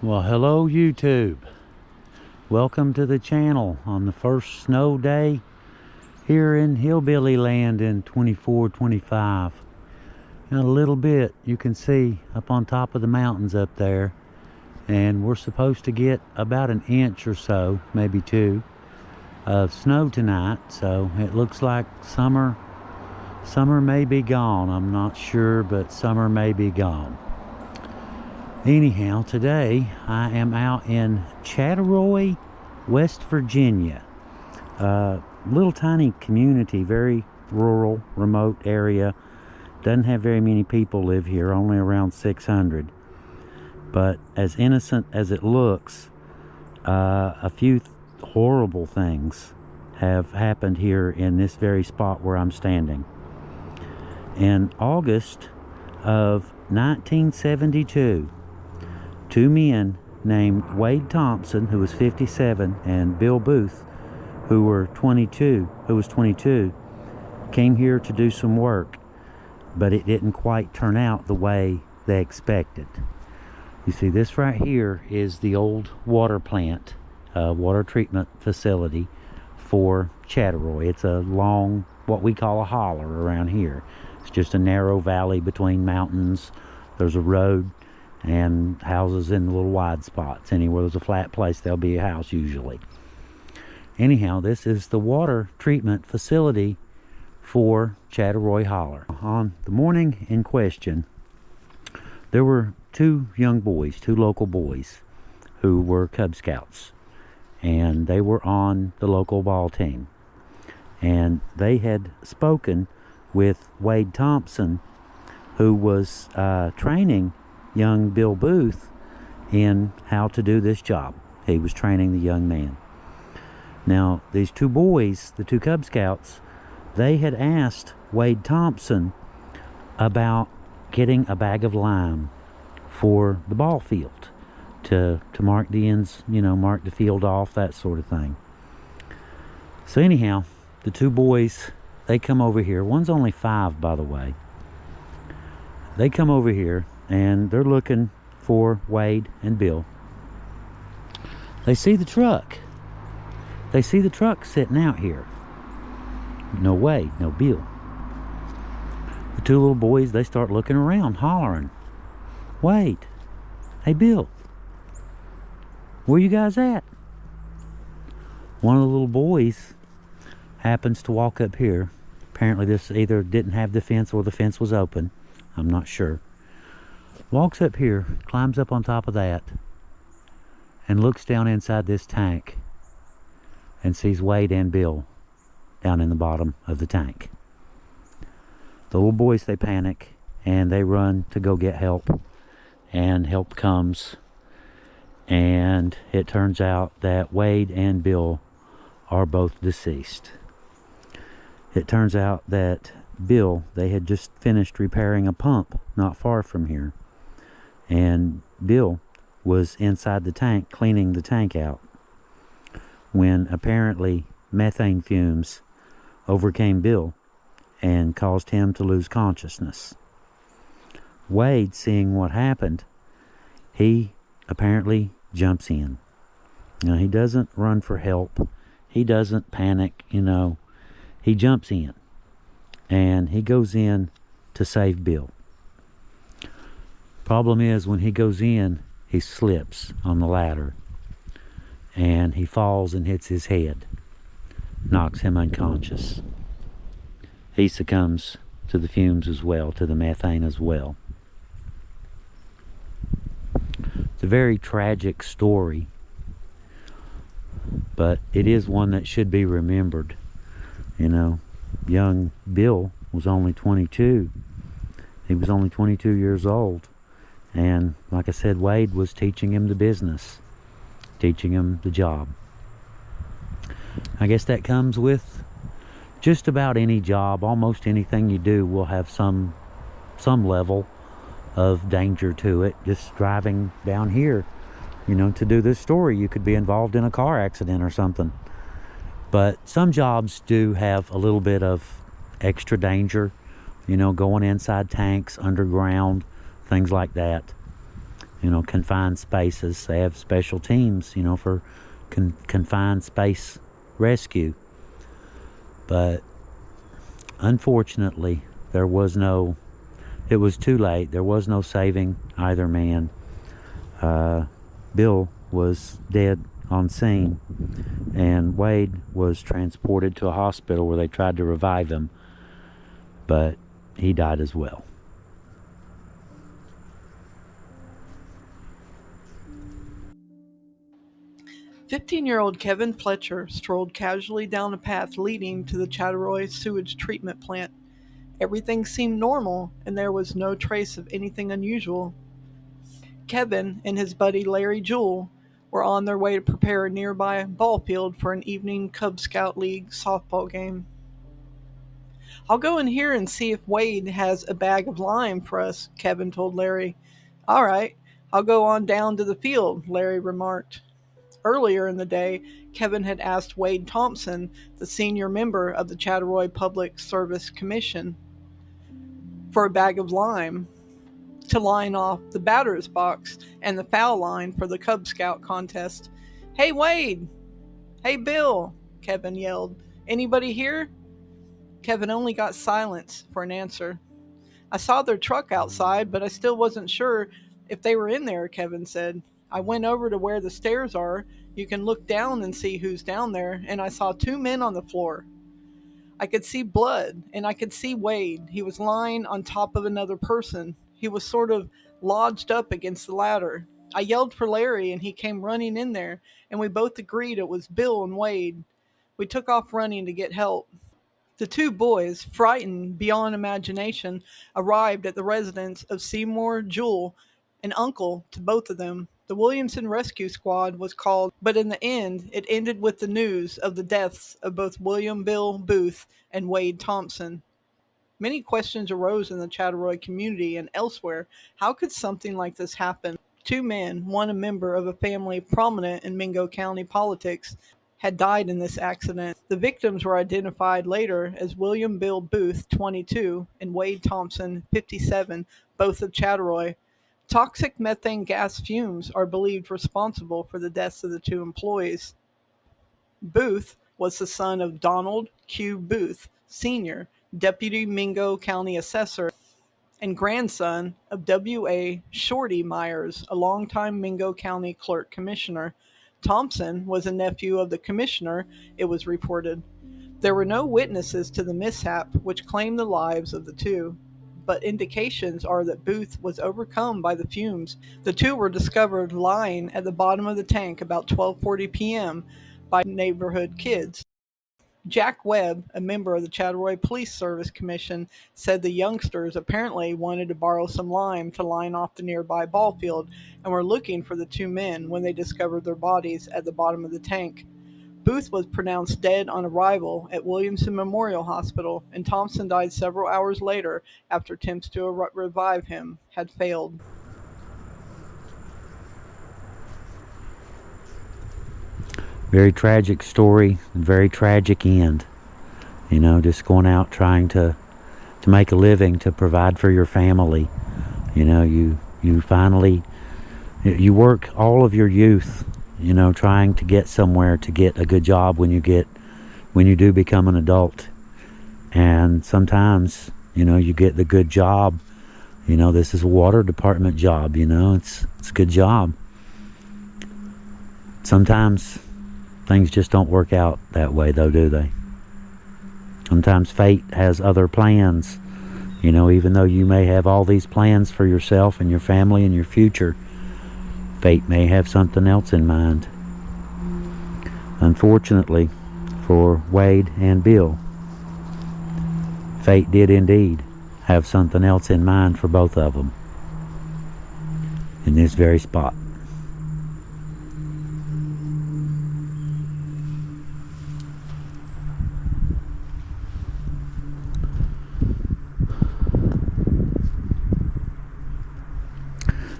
Well, hello YouTube. Welcome to the channel on the first snow day here in Hillbilly Land in 24-25. Got a little bit you can see up on top of the mountains up there, and we're supposed to get about an inch or so, maybe two, of snow tonight. So it looks like summer may be gone. I'm not sure, but summer may be gone. Anyhow, today I am out in Chattaroy, West Virginia. Little tiny community, very rural, remote area. Doesn't have very many people live here, only around 600. But as innocent as it looks, a few horrible things have happened here in this very spot where I'm standing. In August of 1972, two men named Wade Thompson, who was 57, and Bill Booth, who was 22, came here to do some work, but it didn't quite turn out the way they expected. You see, this right here is the old water plant, water treatment facility for Chattaroy. It's a long, what we call a holler around here. It's just a narrow valley between mountains. There's a road and houses in the little wide spots. Anywhere there's a flat place, there'll be a house usually. Anyhow, this is the water treatment facility for Chattaroy Holler. On the morning in question, there were two local boys who were Cub Scouts, and they were on the local ball team, and they had spoken with Wade Thompson, who was training young Bill Booth in how to do this job. He was training the young man. Now, these two boys, the two Cub Scouts, they had asked Wade Thompson about getting a bag of lime for the ball field to mark the ends, mark the field off, that sort of thing. So anyhow, the two boys, they come over here. One's only 5, by the way. They come over here and they're looking for Wade and Bill. They see the truck. They see the truck sitting out here. No Wade, no Bill. The two little boys, they start looking around, hollering, "Wade, hey Bill, where you guys at?" One of the little boys happens to walk up here. Apparently this either didn't have the fence or the fence was open. I'm not sure. Walks up here, climbs up on top of that, and looks down inside this tank and sees Wade and Bill down in the bottom of the tank. The little boys, they panic and they run to go get help, and help comes, and it turns out that Wade and Bill are both deceased. It turns out that Bill, they had just finished repairing a pump not far from here, and Bill was inside the tank cleaning the tank out when apparently methane fumes overcame Bill and caused him to lose consciousness. Wade, seeing what happened, he apparently jumps in. Now, he doesn't run for help. He doesn't panic, He jumps in, and he goes in to save Bill. Problem is, when he goes in, he slips on the ladder, and he falls and hits his head, knocks him unconscious. He succumbs to the fumes as well, to the methane as well. It's a very tragic story, but it is one that should be remembered. Young Bill was only 22. He was only 22 years old. And like I said, Wade was teaching him the business, teaching him the job. I guess that comes with just about any job. Almost anything you do will have some level of danger to it. Just driving down here, to do this story, you could be involved in a car accident or something. But some jobs do have a little bit of extra danger, going inside tanks, underground, things like that. confined spaces. They have special teams, for confined space rescue. But unfortunately, it was too late. There was no saving either man. Bill was dead on scene, and Wade was transported to a hospital where they tried to revive him, but he died as well. "15-year-old Kevin Pletcher strolled casually down a path leading to the Chattaroy sewage treatment plant. Everything seemed normal, and there was no trace of anything unusual. Kevin and his buddy Larry Jewell were on their way to prepare a nearby ball field for an evening Cub Scout League softball game. "I'll go in here and see if Wade has a bag of lime for us," Kevin told Larry. "All right, I'll go on down to the field," Larry remarked. Earlier in the day, Kevin had asked Wade Thompson, the senior member of the Chattaroy Public Service Commission, for a bag of lime to line off the batter's box and the foul line for the Cub Scout contest. "Hey, Wade! Hey, Bill!" Kevin yelled. "Anybody here?" Kevin only got silence for an answer. "I saw their truck outside, but I still wasn't sure if they were in there," Kevin said. "I went over to where the stairs are. You can look down and see who's down there, and I saw 2 men on the floor. I could see blood, and I could see Wade. He was lying on top of another person. He was sort of lodged up against the ladder. I yelled for Larry, and he came running in there, and we both agreed it was Bill and Wade. We took off running to get help." The 2 boys, frightened beyond imagination, arrived at the residence of Seymour Jewell, an uncle to both of them. The Williamson Rescue Squad was called, but in the end, it ended with the news of the deaths of both William Bill Booth and Wade Thompson. Many questions arose in the Chattaroy community and elsewhere. How could something like this happen? 2 men, one a member of a family prominent in Mingo County politics, had died in this accident. The victims were identified later as William Bill Booth, 22, and Wade Thompson, 57, both of Chattaroy. Toxic methane gas fumes are believed responsible for the deaths of the 2 employees. Booth was the son of Donald Q. Booth, Sr., Deputy Mingo County Assessor, and grandson of W.A. Shorty Myers, a longtime Mingo County Clerk Commissioner. Thompson was a nephew of the commissioner, it was reported. There were no witnesses to the mishap, which claimed the lives of the 2, but indications are that Booth was overcome by the fumes. The 2 were discovered lying at the bottom of the tank about 12:40 p.m. by neighborhood kids. Jack Webb, a member of the Chattaroy Police Service Commission, said the youngsters apparently wanted to borrow some lime to line off the nearby ball field and were looking for the 2 men when they discovered their bodies at the bottom of the tank. Booth was pronounced dead on arrival at Williamson Memorial Hospital, and Thompson died several hours later after attempts to revive him had failed. Very tragic story, very tragic end. Just going out trying to make a living, to provide for your family. You finally, you work all of your youth, trying to get somewhere, to get a good job when you do become an adult. And sometimes, you get the good job. This is a water department job, it's a good job. Sometimes things just don't work out that way, though, do they? Sometimes fate has other plans. Even though you may have all these plans for yourself and your family and your future, fate may have something else in mind. Unfortunately for Wade and Bill, fate did indeed have something else in mind for both of them in this very spot.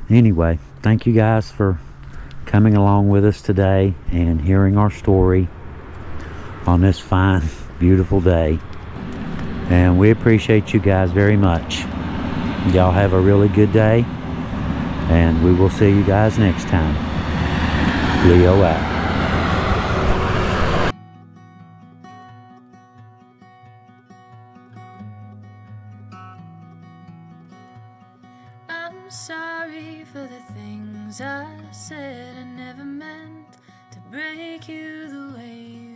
Anyway, thank you guys for coming along with us today and hearing our story on this fine, beautiful day. And we appreciate you guys very much. Y'all have a really good day. And we will see you guys next time. Leo out. I'm sorry for the things I said. I never meant to break you the way